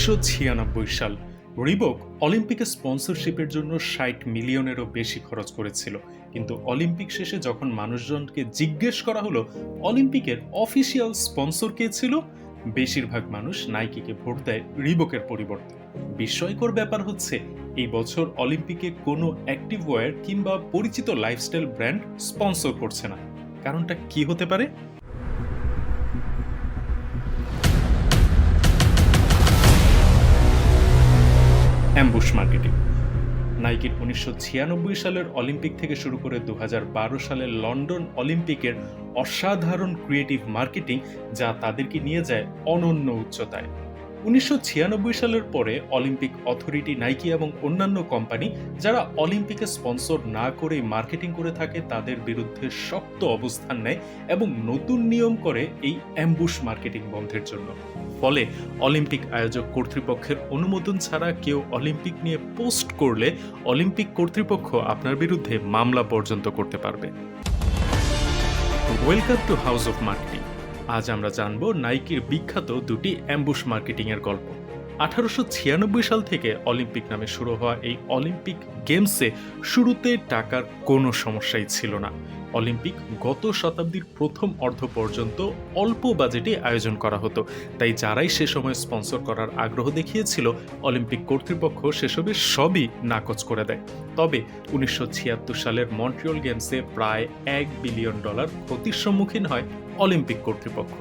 1996 সাল রিবক অলিম্পিকে স্পন্সরশিপের জন্য ৬০ মিলিয়নেরও বেশি খরচ করেছিল, কিন্তু অলিম্পিক শেষে যখন মানুষজনকে জিজ্ঞেস করা হলো অলিম্পিকের অফিসিয়াল স্পন্সর কে ছিল, বেশিরভাগ মানুষ নাইকিকে ভোট দেয় রিবকের পরিবর্তে। বিস্ময়কর ব্যাপার হচ্ছে, এই বছর অলিম্পিকে কোনো অ্যাক্টিভওয়্যার কিংবা পরিচিত লাইফস্টাইল ব্র্যান্ড স্পন্সর করছে না। কারণটা কি হতে পারে? Ambush marketing. নাইকির 1996 সালের অলিম্পিক থেকে শুরু করে 2012 সালের লন্ডন অলিম্পিকের অসাধারণ ক্রিয়েটিভ মার্কেটিং, যা তাদেরকে নিয়ে যায় অনন্য উচ্চতায়। 1996 সালের পরে অলিম্পিক অথরিটি, নাইকি এবং অন্যান্য কোম্পানি যারা অলিম্পিকে স্পন্সর না করে মার্কেটিং করে থাকে তাদের বিরুদ্ধে শক্ত অবস্থান নেয় এবং নতুন নিয়ম করে এই অ্যাম্বুশ মার্কেটিং বন্ধের জন্য। ফলে অলিম্পিক আয়োজক কর্তৃপক্ষের অনুমোদন ছাড়া কেউ অলিম্পিক নিয়ে পোস্ট করলে অলিম্পিক কর্তৃপক্ষ আপনার বিরুদ্ধে মামলা পর্যন্ত করতে পারবে। Welcome to house of marketing. আজ আমরা জানব নাইকির বিখ্যাত দুটি অ্যাম্বুশ মার্কেটিংয়ের গল্প। 1896 সাল থেকে অলিম্পিক নামে শুরু হওয়া এই অলিম্পিক গেমসে শুরুতে টাকার কোনো সমস্যাই ছিল না। অলিম্পিক গত শতাব্দীর প্রথম অর্ধ পর্যন্ত অল্প বাজেটে আয়োজন করা হতো, তাই যারাই সে সময় স্পন্সর করার আগ্রহ দেখিয়েছিল অলিম্পিক কর্তৃপক্ষ সেসবের সবই নাকচ করে দেয়। তবে 1976 সালের মন্ট্রিয়ল গেমসে প্রায় $1 বিলিয়ন ক্ষতির সম্মুখীন হয় অলিম্পিক কর্তৃপক্ষ।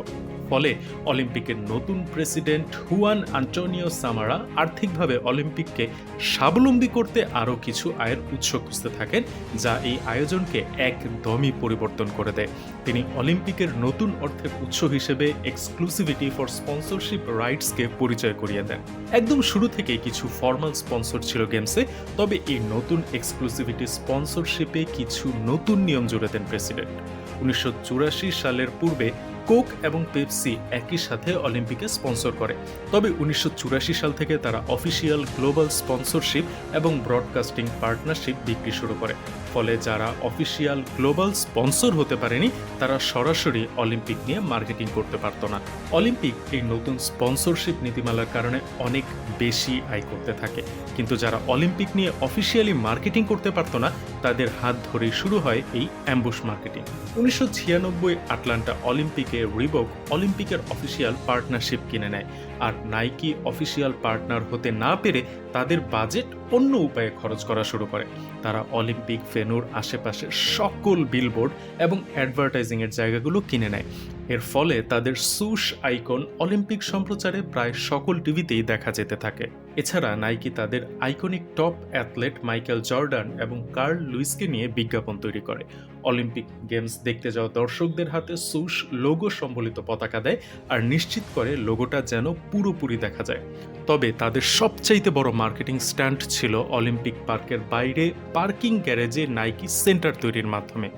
ফলে অলিম্পিকের নতুন প্রেসিডেন্ট হুয়ান আন্টোনিও সামারা আর্থিকভাবে অলিম্পিককে স্বাবলম্বী করতে আরও কিছু আয়ের উৎস খুঁজতে থাকেন, যা এই আয়োজনকে একদমই পরিবর্তন করে দেয়। তিনি অলিম্পিকের নতুন অর্থের উৎস হিসেবে এক্সক্লুসিভিটি ফর স্পন্সরশিপ রাইটসকে পরিচয় করিয়ে দেন। একদম শুরু থেকেই কিছু ফর্মাল স্পন্সর ছিল গেমসে, তবে এই নতুন এক্সক্লুসিভিটি স্পন্সরশিপে কিছু নতুন নিয়ম জুড়ে দেন প্রেসিডেন্ট। 1984 সালের পূর্বে কোক এবং পেপসি একই সাথে অলিম্পিকে স্পন্সর করে, তবে 1984 সাল থেকে তারা অফিসিয়াল গ্লোবাল স্পন্সরশিপ এবং ব্রডকাস্টিং পার্টনারশিপ বিক্রি শুরু করে। ফলে যারা অফিসিয়াল গ্লোবাল স্পন্সর হতে পারেনি তারা সরাসরি অলিম্পিক নিয়ে মার্কেটিং করতে পারত না। অলিম্পিক এই নতুন স্পন্সরশিপ নীতিমালার কারণে অনেক বেশি আয় করতে থাকে, কিন্তু যারা অলিম্পিক নিয়ে অফিসিয়ালি মার্কেটিং করতে পারত না তাদের হাত ধরেই শুরু হয় এই অ্যাম্বুশ মার্কেটিং। 1996 আটলান্টা অলিম্পিকে রিবক অলিম্পিকের অফিসিয়াল পার্টনারশিপ কিনে নেয়, আর নাইকি অফিসিয়াল পার্টনার হতে না পেরে তাদের বাজেট অন্য উপায়ে খরচ করা শুরু করে। তারা অলিম্পিক ভেন্যুর আশেপাশের সকল বিলবোর্ড এবং অ্যাডভার্টাইজিংয়ের জায়গাগুলো কিনে নেয়। এর ফলে তাদের সুশ আইকন অলিম্পিক সম্প্রচারে প্রায় সকল টিভিতেই দেখা যেতে থাকে। এছাড়া নাইকি তাদের iconic top athlete Michael Jordan এবং কার্ল লুইসকে নিয়ে বিজ্ঞাপন তৈরি করে। অলিম্পিক গেমস দেখতে যাওয়া দর্শকদের হাতে সুশ লোগো সম্বলিত পতাকা দেয় আর নিশ্চিত করে লোগোটা যেন পুরোপুরি দেখা যায়। তবে তাদের সবচাইতে বড় মার্কেটিং স্ট্যান্ড ছিল অলিম্পিক পার্কের বাইরে পার্কিং গ্যারেজে নাইকি সেন্টার তৈরির মাধ্যমে।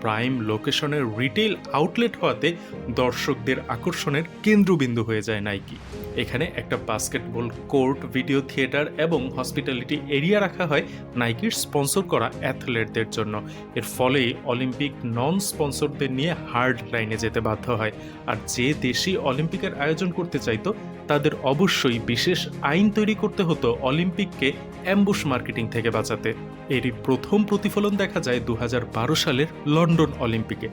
প্রাইম লোকেশনের রিটেল আউটলেট হওয়াতে দর্শকদের আকর্ষণের কেন্দ্রবিন্দু হয়ে যায় নাইকি। এখানে একটা বাস্কেটবল কোর্ট, ভিডিও থিয়েটার এবং হসপিটালিটি এরিয়া রাখা হয় নাইকির স্পন্সর করা অ্যাথলেটদের জন্য। এর ফলেই অলিম্পিক নন স্পন্সরদের নিয়ে হার্ড লাইনে যেতে বাধ্য হয়, আর যে দেশই অলিম্পিকের আয়োজন করতে চাইতো তাদের অবশ্যই বিশেষ আইন তৈরি করতে হতো অলিম্পিককে অ্যাম্বুশ মার্কেটিং থেকে বাঁচাতে। এরই প্রথম প্রতিফলন দেখা যায় 2012 সালের লন্ডন অলিম্পিকে।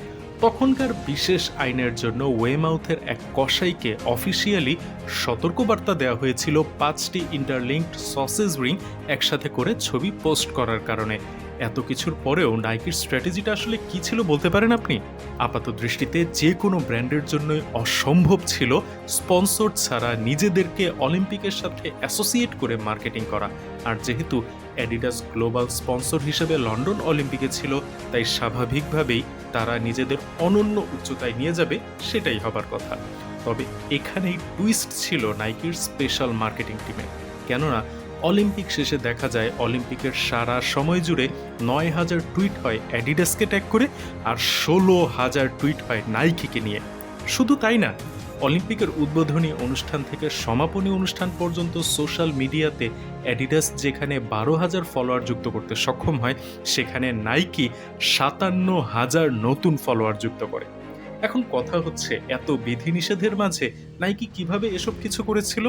তখনকার বিশেষ আইনের জন্য ওয়েমাউথের এক কসাইকে অফিসিয়ালি সতর্কবার্তা দেওয়া হয়েছিল 5টি ইন্টারলিঙ্কড সসেজ রিং একসাথে করে ছবি পোস্ট করার কারণে। এত কিছুর পরেও নাইকির স্ট্র্যাটেজিটা আসলে কি ছিল বলতে পারেন আপনি? আপাত দৃষ্টিতে যে কোনো ব্র্যান্ডের জন্যই অসম্ভব ছিল স্পন্সর ছাড়া নিজেদেরকে অলিম্পিকের সাথে অ্যাসোসিয়েট করে মার্কেটিং করা। আর যেহেতু অ্যাডিডাস গ্লোবাল স্পন্সর হিসেবে লন্ডন অলিম্পিকে ছিল, তাই স্বাভাবিকভাবেই তারা নিজেদের অনন্য উচ্চতায় নিয়ে যাবে, সেটাই হবার কথা। তবে এখানেই টুইস্ট ছিল নাইকির স্পেশাল মার্কেটিং টিমে। কেননা অলিম্পিক শেষে দেখা যায় অলিম্পিকের সারা সময় জুড়ে 9,000 টুইট হয় অ্যাডিডাসকে ট্যাগ করে, আর 16,000 টুইট হয় নাইকিকে নিয়ে। শুধু তাই না, অলিম্পিকের উদ্বোধনী অনুষ্ঠান থেকে সমাপনী অনুষ্ঠান পর্যন্ত সোশ্যাল মিডিয়াতে অ্যাডিডাস যেখানে 12,000 ফলোয়ার যুক্ত করতে সক্ষম হয়, সেখানে নাইকি 57,000 নতুন ফলোয়ার যুক্ত করে। এখন কথা হচ্ছে, এত বিধিনিষেধের মাঝে নাইকি কিভাবে এসব কিছু করেছিল?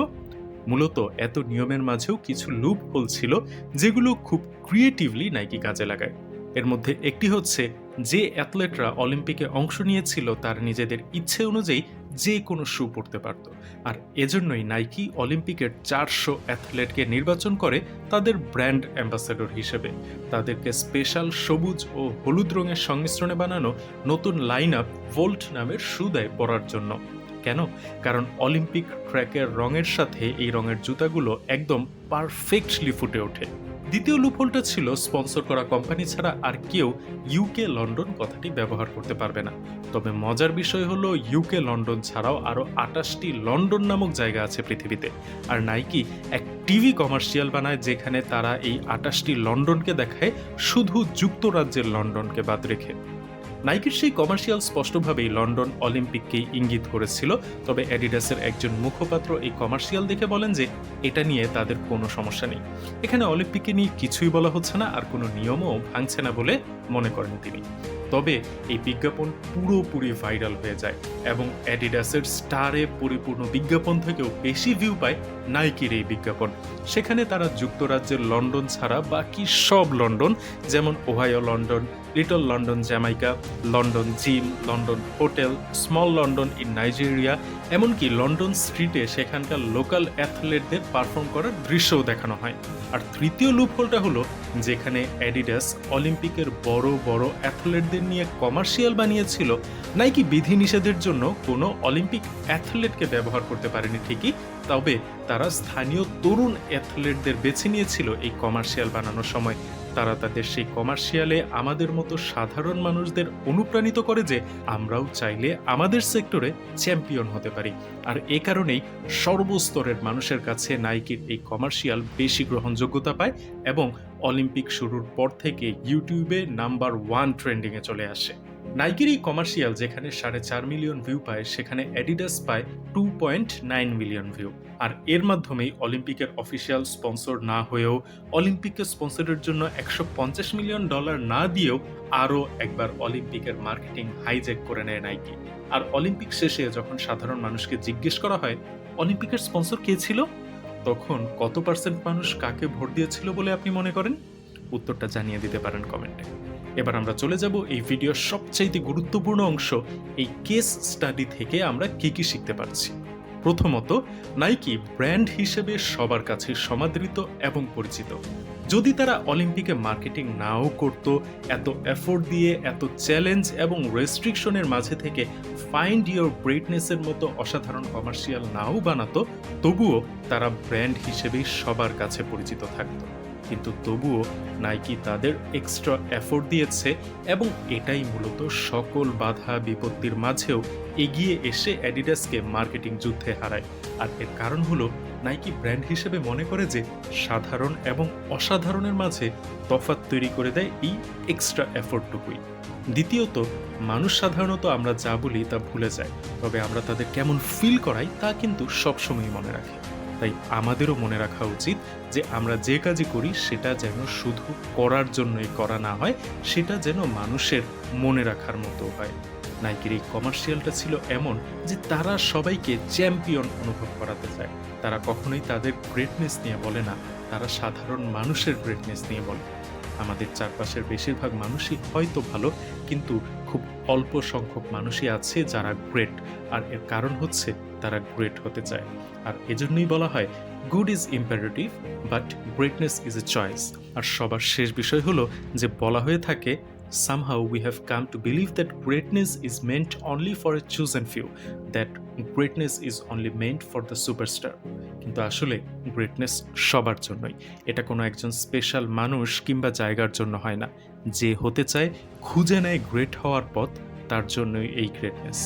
মূলত এত নিয়মের মাঝেও কিছু লুপ হোল ছিল যেগুলো খুব ক্রিয়েটিভলি নাইকি কাজে লাগায়। এর মধ্যে একটি হচ্ছে, যে অ্যাথলেটরা অলিম্পিকে অংশ নিয়েছিল তার নিজেদের ইচ্ছে অনুযায়ী যে কোনো শু পরতে পারত। আর এজন্যই নাইকি অলিম্পিকের 400 অ্যাথলেটকে নির্বাচন করে তাদের ব্র্যান্ড অ্যাম্বাসেডর হিসেবে। তাদেরকে স্পেশাল সবুজ ও হলুদ রঙের সংমিশ্রণে বানানো নতুন লাইন আপ ভোল্ট নামের শু দেয় পরার জন্য। কেন? কারণ অলিম্পিক ট্র্যাকের রঙের সাথে এই রঙের জুতাগুলো একদম পারফেক্টলি ফুটে ওঠে। দ্বিতীয় লুপহোলটা ছিল, স্পন্সর করা কোম্পানি ছাড়া আর কেউ ইউকে লন্ডন কথাটি ব্যবহার করতে পারবে না। তবে মজার বিষয় হলো, ইউকে লন্ডন ছাড়াও আরও 28টি লন্ডন নামক জায়গা আছে পৃথিবীতে। আর নাইকি এক টিভি কমার্শিয়াল বানায় যেখানে তারা এই 28টি লন্ডনকে দেখায়, শুধু যুক্তরাজ্যের লন্ডনকে বাদ রেখে। নাইকির সেই কমার্শিয়াল স্পষ্টভাবেই লন্ডন অলিম্পিককেই ইঙ্গিত করেছিল। তবে অ্যাডিডাসের একজন মুখপাত্র এই কমার্শিয়াল দেখে বলেন যে এটা নিয়ে তাদের কোনো সমস্যা নেই, এখানে অলিম্পিককে নিয়ে কিছুই বলা হচ্ছে না আর কোনো নিয়মও ভাঙছে না বলে মনে করেন তিনি। তবে এই বিজ্ঞাপন পুরোপুরি ভাইরাল হয়ে যায় এবং অ্যাডিডাসের স্টারে পরিপূর্ণ বিজ্ঞাপন থেকেও বেশি ভিউ পায় নাইকির এই বিজ্ঞাপন। সেখানে তারা যুক্তরাজ্যের লন্ডন ছাড়া বাকি সব লন্ডন, যেমন Ohio London, little London Jamaica, London gym, London hotel, small London in Nigeria, এমনকি লন্ডন স্ট্রিটে সেখানকার লোকাল অ্যাথলেটদের পারফর্ম করার দৃশ্যও দেখানো হয়। আর তৃতীয় লুপহোলটা হলো, যেখানে অ্যাডিডাস অলিম্পিকের বড় বড় অ্যাথলেটদের নিয়ে কমার্শিয়াল বানিয়েছিল। নাইকি বিধিনিষেধের জন্য কোনো অলিম্পিক অ্যাথলেটকে ব্যবহার করতে পারেনি ঠিকই, তবে তারা স্থানীয় তরুণ অ্যাথলেটদের বেছে নিয়েছিল এই কমার্শিয়াল বানানোর সময়। তারা তাদের সেই কমার্শিয়ালে আমাদের মতো সাধারণ মানুষদের অনুপ্রাণিত করে যে আমরাও চাইলে আমাদের সেক্টরে চ্যাম্পিয়ন হতে পারি। আর এ কারণেই সর্বস্তরের মানুষের কাছে নাইকির এই কমার্শিয়াল বেশি গ্রহণযোগ্যতা পায় এবং অলিম্পিক শুরুর পর থেকে ইউটিউবে নাম্বার 1 ট্রেন্ডিংয়ে চলে আসে। নাইকির এই কমার্শিয়াল যেখানে 4.5 মিলিয়ন ভিউ পায়, সেখানে অ্যাডিডাস পায় 2.9 মিলিয়ন ভিউ। আর এর মাধ্যমেই অলিম্পিকের অফিসিয়াল স্পন্সর না হয়েও, অলিম্পিকের স্পন্সরের জন্য $150 মিলিয়ন না দিয়েও আরও একবার অলিম্পিকের মার্কেটিং হাইজ্যাক করে নেয় নাইকি। আর অলিম্পিক শেষে যখন সাধারণ মানুষকে জিজ্ঞেস করা হয় অলিম্পিকের স্পন্সর কে ছিল, তখন কত পার্সেন্ট মানুষ কাকে ভোট দিয়েছিল বলে আপনি মনে করেন? উত্তরটা জানিয়ে দিতে পারেন কমেন্টে। এবার আমরা চলে যাব এই ভিডিওর সবচাইতে গুরুত্বপূর্ণ অংশ, এই কেস স্টাডি থেকে আমরা কি কি শিখতে পারছি। প্রথমত, নাইকি ব্র্যান্ড হিসেবে সবার কাছে সমাদৃত এবং পরিচিত। যদি তারা অলিম্পিকে মার্কেটিং নাও করত, এত এফোর্ট দিয়ে এত চ্যালেঞ্জ এবং রেস্ট্রিকশনের মাঝে থেকে ফাইন্ড ইয়োর গ্রেটনেসের মতো অসাধারণ কমার্শিয়াল নাও বানাতো, তবুও তারা ব্র্যান্ড হিসেবেই সবার কাছে পরিচিত থাকতো। কিন্তু তবুও নাইকি তাদের এক্সট্রা এফোর্ট দিয়েছে এবং এটাই মূলত সকল বাধা বিপত্তির মাঝেও এগিয়ে এসে অ্যাডিডাসকে মার্কেটিং যুদ্ধে হারায়। আর এর কারণ হলো, নাইকি ব্র্যান্ড হিসেবে মনে করে যে সাধারণ এবং অসাধারণের মাঝে তফাৎ তৈরি করে দেয় এই এক্সট্রা এফোর্টটুকুই। দ্বিতীয়ত, মানুষ সাধারণত আমরা যা বলি তা ভুলে যায়, তবে আমরা তাদের কেমন ফিল করাই তা কিন্তু সবসময় মনে রাখে। তাই আমাদেরও মনে রাখা উচিত যে আমরা যে কাজই করি সেটা যেন শুধু করার জন্যই করা না হয়, সেটা যেন মানুষের মনে রাখার মতো হয়। নাইকির এই কমার্শিয়ালটা ছিল এমন যে তারা সবাইকে চ্যাম্পিয়ন অনুভব করাতে চায়। তারা কখনোই তাদের গ্রেটনেস নিয়ে বলে না, তারা সাধারণ মানুষের গ্রেটনেস নিয়ে বলে। আমাদের চারপাশের বেশিরভাগ মানুষই হয়তো ভালো, কিন্তু খুব অল্প সংখ্যক মানুষই আছে যারা গ্রেট। আর এর কারণ হচ্ছে তারা গ্রেট হতে চায়। আর এজন্যই বলা হয়, good is imperative but greatness is a choice. আর সবার শেষ বিষয় হলো যে বলা হয়ে থাকে, somehow we have come to believe that greatness is meant only for a chosen few, that greatness is only meant for the superstar. কিন্তু আসলে গ্রেটনেস সবার জন্যই, এটা কোনো একজন স্পেশাল মানুষ কিংবা জায়গার জন্য হয় না। যে হতে চায়, খুঁজে নেয় গ্রেট হওয়ার পথ, তার জন্যই এই গ্রেটনেস।